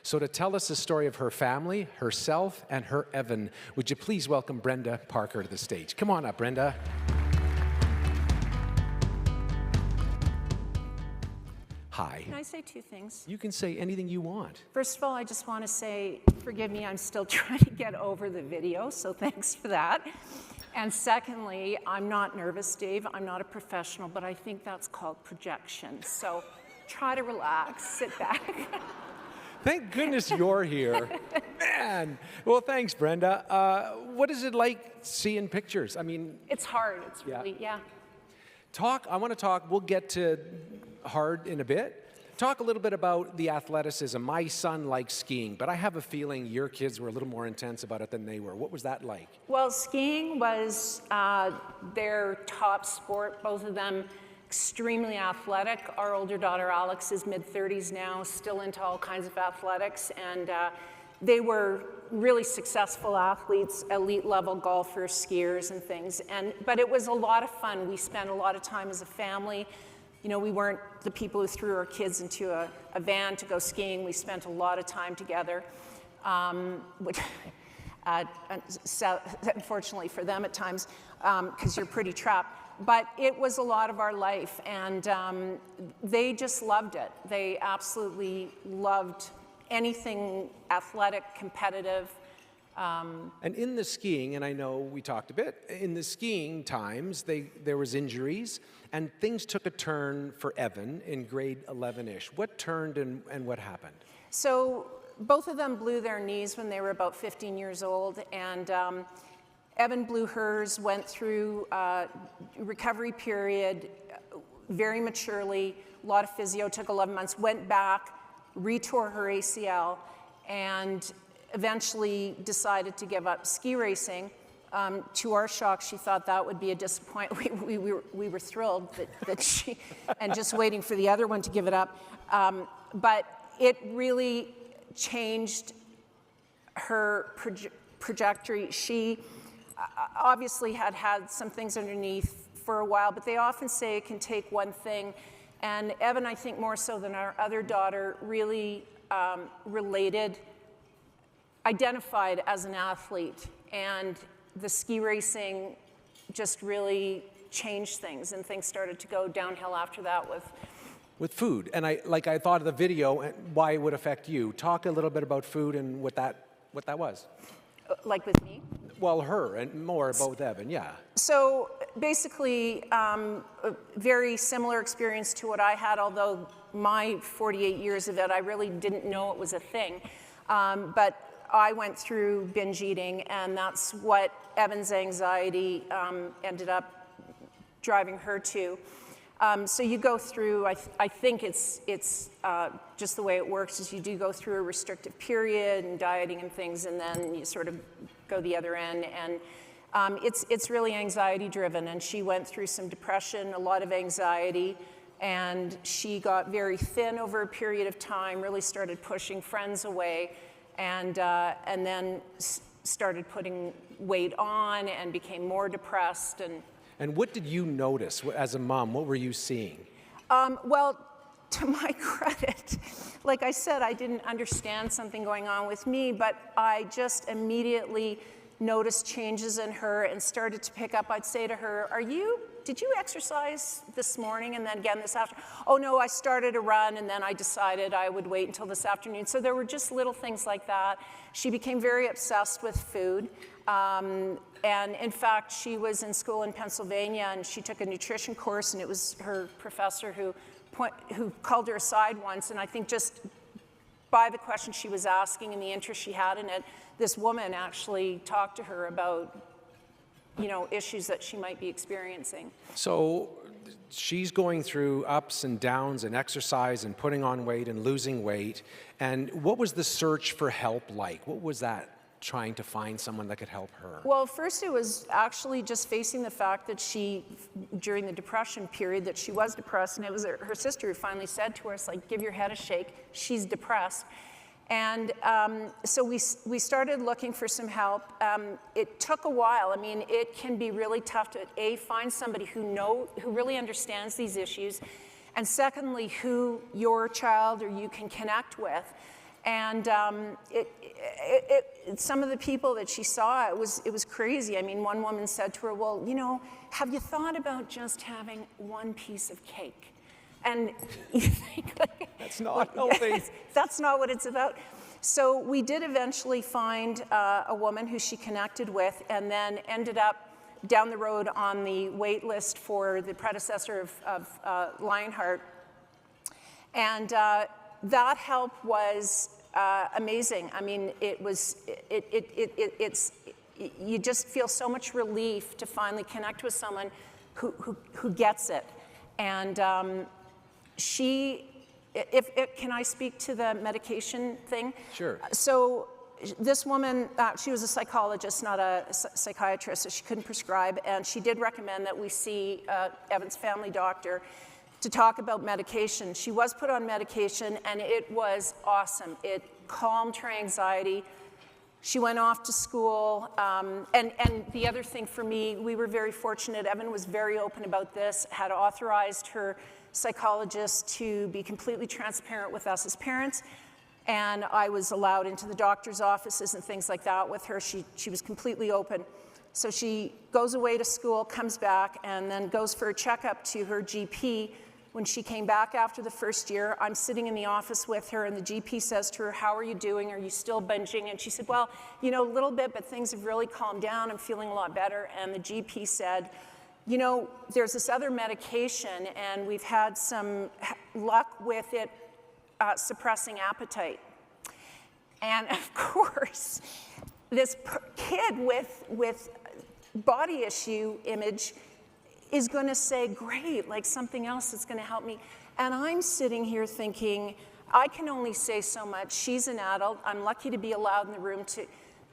So to tell us the story of her family, herself, and her Evan, would you please welcome Brenda Parker to the stage? Come on up, Brenda. Hi. Can I say two things? You can say anything you want. First of all, I just want to say, forgive me, I'm still trying to get over the video, so thanks for that. And secondly, I'm not nervous, Dave. I'm not a professional, but I think that's called projection. So try to relax, sit back. Thank goodness you're here. Man. Well, thanks, Brenda. What is it like seeing pictures? I mean... It's hard. It's really, yeah. I want to talk, we'll get to hard in a bit. Talk a little bit about the athleticism. My son likes skiing, but I have a feeling your kids were a little more intense about it than they were. What was that like? Well, skiing was their top sport, both of them extremely athletic. Our older daughter, Alex, is mid-30s now, still into all kinds of athletics, and they were really successful athletes, elite-level golfers, skiers, and things. But it was a lot of fun. We spent a lot of time as a family. You know, we weren't the people who threw our kids into a van to go skiing. We spent a lot of time together, which, unfortunately for them at times, because you're pretty trapped. But it was a lot of our life, and they just loved it. They absolutely loved anything athletic, competitive. And in the skiing, and I know we talked a bit, in the skiing times, there was injuries, and things took a turn for Evan in grade 11-ish. What turned and what happened? So both of them blew their knees when they were about 15 years old, and Evan blew hers, went through a recovery period very maturely, a lot of physio, took 11 months, went back, retore her ACL, and eventually decided to give up ski racing. To our shock, she thought that would be a disappointment. We were thrilled that she, and just waiting for the other one to give it up. But it really changed her trajectory. She obviously had some things underneath for a while, but they often say it can take one thing. And Evan, I think more so than our other daughter, really identified as an athlete. And the ski racing just really changed things, and things started to go downhill after that with food. And I thought of the video and why it would affect you. Talk a little bit about food and what that was. Like with me? Well, her, and more both Evan, yeah. So basically, a very similar experience to what I had, although my 48 years of it, I really didn't know it was a thing. But I went through binge eating, and that's what Evan's anxiety ended up driving her to. So you go through, I think it's just the way it works is you do go through a restrictive period and dieting and things, and then you sort of go the other end. And it's really anxiety driven, and she went through some depression, a lot of anxiety, and she got very thin over a period of time, really started pushing friends away, and then started putting weight on and became more depressed. And what did you notice as a mom? What were you seeing? Well, to my credit, like I said, I didn't understand something going on with me, but I just immediately noticed changes in her and started to pick up. I'd say to her, did you exercise this morning and then again this afternoon? Oh no, I started a run and then I decided I would wait until this afternoon. So there were just little things like that. She became very obsessed with food. And in fact, she was in school in Pennsylvania and she took a nutrition course, and it was her professor who called her aside once, and I think just by the question she was asking and the interest she had in it, this woman actually talked to her about, issues that she might be experiencing. So she's going through ups and downs and exercise and putting on weight and losing weight. And what was the search for help like? What was that, trying to find someone that could help her? Well, first it was actually just facing the fact that during the depression period, that she was depressed, and it was her sister who finally said to her, it's like, give your head a shake, she's depressed. And so we started looking for some help. It took a while. I mean, it can be really tough to, find somebody who really understands these issues, and secondly, who your child or you can connect with. And some of the people that she saw, it was crazy. I mean, one woman said to her, well, you know, have you thought about just having one piece of cake? And you think, like, That's not healthy. that's not what it's about. So we did eventually find a woman who she connected with, and then ended up down the road on the wait list for the predecessor of Lionheart. And that help was amazing. I mean, you just feel so much relief to finally connect with someone who gets it. And can I speak to the medication thing? Sure. So this woman, she was a psychologist, not a psychiatrist, so she couldn't prescribe, and she did recommend that we see Evan's family doctor to talk about medication. She was put on medication, and it was awesome. It calmed her anxiety. She went off to school, and the other thing for me, we were very fortunate. Evan was very open about this, had authorized her psychologist to be completely transparent with us as parents, and I was allowed into the doctor's offices and things like that with her. She was completely open. So she goes away to school, comes back, and then goes for a checkup to her GP. When she came back after the first year, I'm sitting in the office with her, and the GP says to her, how are you doing? Are you still binging? And she said, well, you know, a little bit, but things have really calmed down. I'm feeling a lot better. And the GP said, you know, there's this other medication, and we've had some luck with it suppressing appetite. And of course, this kid with body issue image is going to say, great, like something else that's going to help me. And I'm sitting here thinking, I can only say so much. She's an adult. I'm lucky to be allowed in the room to.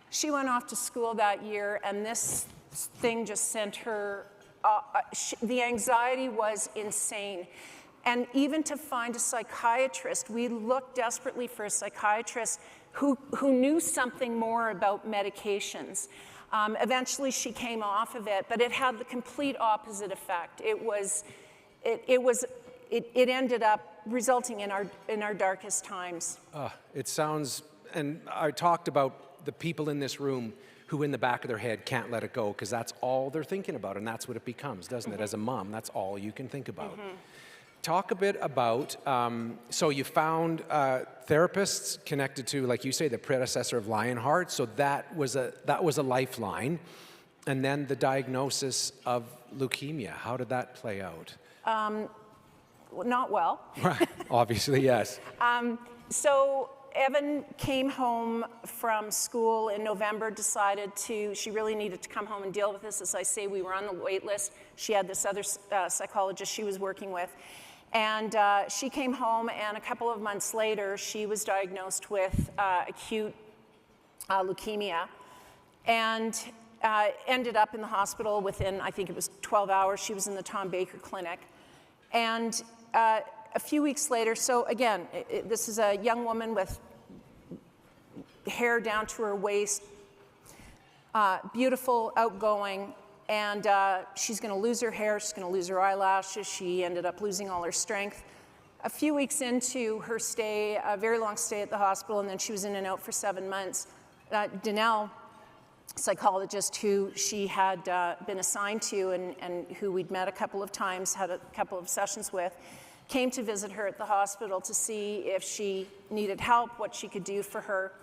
She went off to school that year, and this thing just sent her, the anxiety was insane. And even to find a psychiatrist, we looked desperately for a psychiatrist who knew something more about medications. Eventually she came off of it, but it had the complete opposite effect. It ended up resulting in our darkest times. It sounds, and I talked about the people in this room who in the back of their head can't let it go, because that's all they're thinking about, and that's what it becomes, doesn't it? As a mom, that's all you can think about. Talk a bit about, so you found therapists connected to, like you say, the predecessor of Lionheart, so that was a lifeline. And then the diagnosis of leukemia, how did that play out? Not well. Right, obviously, yes. So Evan came home from school in November, she really needed to come home and deal with this. As I say, we were on the wait list. She had this other psychologist she was working with. And she came home, and a couple of months later, she was diagnosed with acute leukemia, and ended up in the hospital within, I think it was 12 hours. She was in the Tom Baker Clinic. And a few weeks later, so again, this is a young woman with hair down to her waist, beautiful, outgoing, and she's going to lose her hair, she's going to lose her eyelashes. She ended up losing all her strength. A few weeks into her stay, a very long stay at the hospital, and then she was in and out for 7 months, Danelle, psychologist who she had been assigned to and who we'd met a couple of times, had a couple of sessions with, came to visit her at the hospital to see if she needed help, what she could do for her.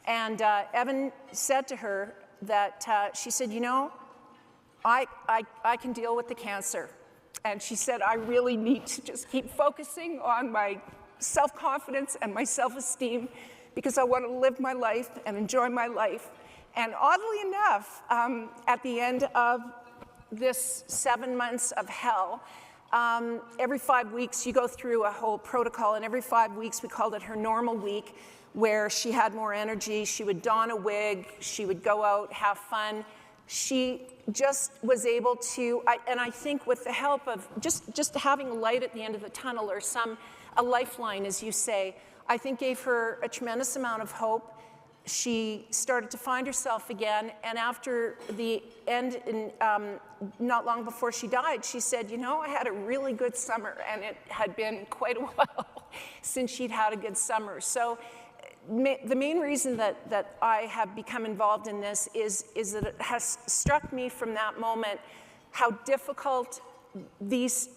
And Evan said to her that, she said, you know, I can deal with the cancer. And she said, I really need to just keep focusing on my self-confidence and my self-esteem, because I want to live my life and enjoy my life. And oddly enough, at the end of this 7 months of hell, every 5 weeks you go through a whole protocol, and every 5 weeks we called it her normal week, where she had more energy, she would don a wig, she would go out, have fun. She just was able to, and I think with the help of just having a light at the end of the tunnel, or a lifeline, as you say, I think gave her a tremendous amount of hope. She started to find herself again, and after the end, not long before she died, she said, you know, I had a really good summer, and it had been quite a while since she'd had a good summer. So the main reason that I have become involved in this is that it has struck me from that moment how difficult these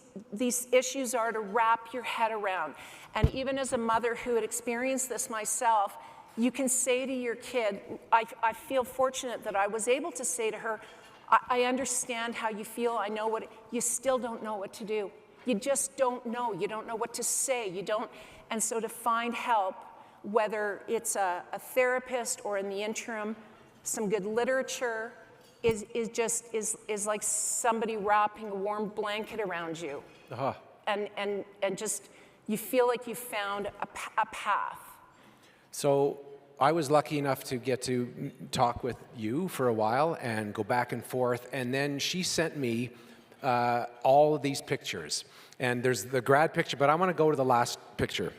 issues are to wrap your head around. And even as a mother who had experienced this myself, you can say to your kid, I feel fortunate that I was able to say to her, I understand how you feel, I know what, you still don't know what to do. You just don't know. You don't know what to say. You don't, and so to find help, whether it's a therapist or in the interim, some good literature is like somebody wrapping a warm blanket around you. Uh-huh. And just, you feel like you found a path. So I was lucky enough to get to talk with you for a while and go back and forth, and then she sent me all of these pictures. And there's the grad picture, but I want to go to the last picture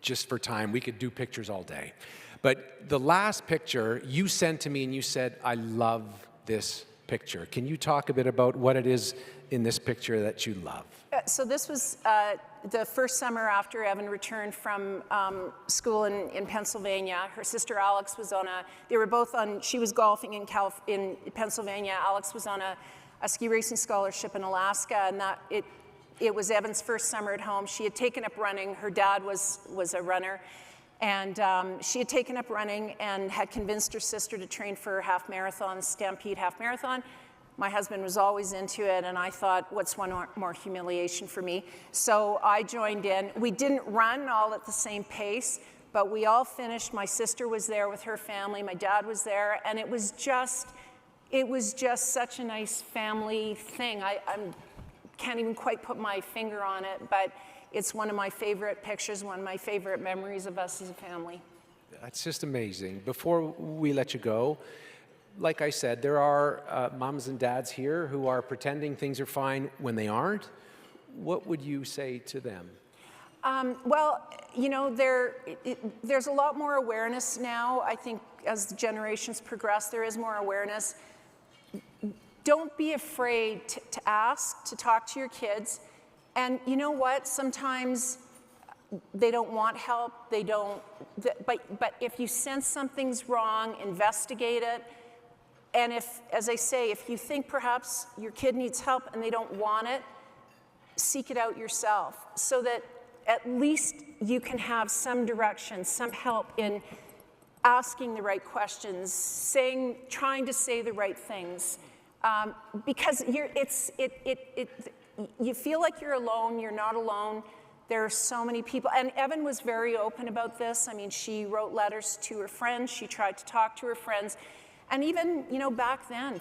just for time. We could do pictures all day. But the last picture you sent to me and you said, I love this picture. Can you talk a bit about what it is in this picture that you love? So this was the first summer after Evan returned from school in Pennsylvania. Her sister Alex was on they were both on, she was golfing in Pennsylvania. Alex was on a ski racing scholarship in Alaska, and it was Evan's first summer at home. She had taken up running. Her dad was a runner, and she had taken up running and had convinced her sister to train for half marathon, Stampede half marathon. My husband was always into it, and I thought, what's one more humiliation for me? So I joined in. We didn't run all at the same pace, but we all finished. My sister was there with her family. My dad was there, and it was just such a nice family thing. I can't even quite put my finger on it, but it's one of my favorite pictures, one of my favorite memories of us as a family. That's just amazing. Before we let you go, like I said, there are moms and dads here who are pretending things are fine when they aren't. What would you say to them? Well, you know, there's a lot more awareness now. I think as the generations progress, there is more awareness. Don't be afraid to ask, to talk to your kids. And you know what? Sometimes they don't want help. They don't. But if you sense something's wrong, investigate it. And if, as I say, if you think perhaps your kid needs help and they don't want it, seek it out yourself so that at least you can have some direction, some help in asking the right questions, trying to say the right things. Because you feel like you're alone, you're not alone. There are so many people, and Evan was very open about this. I mean, she wrote letters to her friends, she tried to talk to her friends, and even, you know, back then,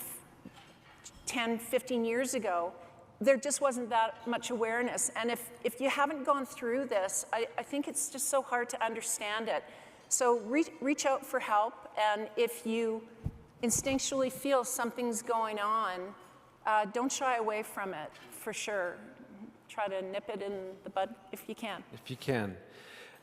10, 15 years ago, there just wasn't that much awareness. And if you haven't gone through this, I think it's just so hard to understand it. So reach out for help, and if you instinctually feel something's going on, don't shy away from it, for sure. Try to nip it in the bud if you can. If you can.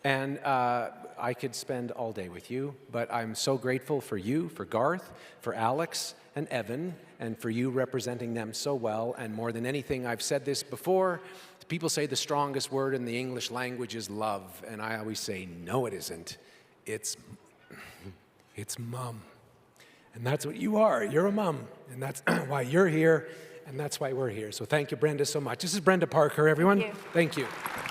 And I could spend all day with you, but I'm so grateful for you, for Garth, for Alex and Evan, and for you representing them so well. And more than anything, I've said this before, people say the strongest word in the English language is love, and I always say, no, it isn't. It's mom. And that's what you are. You're a mom, and that's why you're here, and that's why we're here. So thank you, Brenda, so much. This is Brenda Parker, everyone. Thank you. Thank you.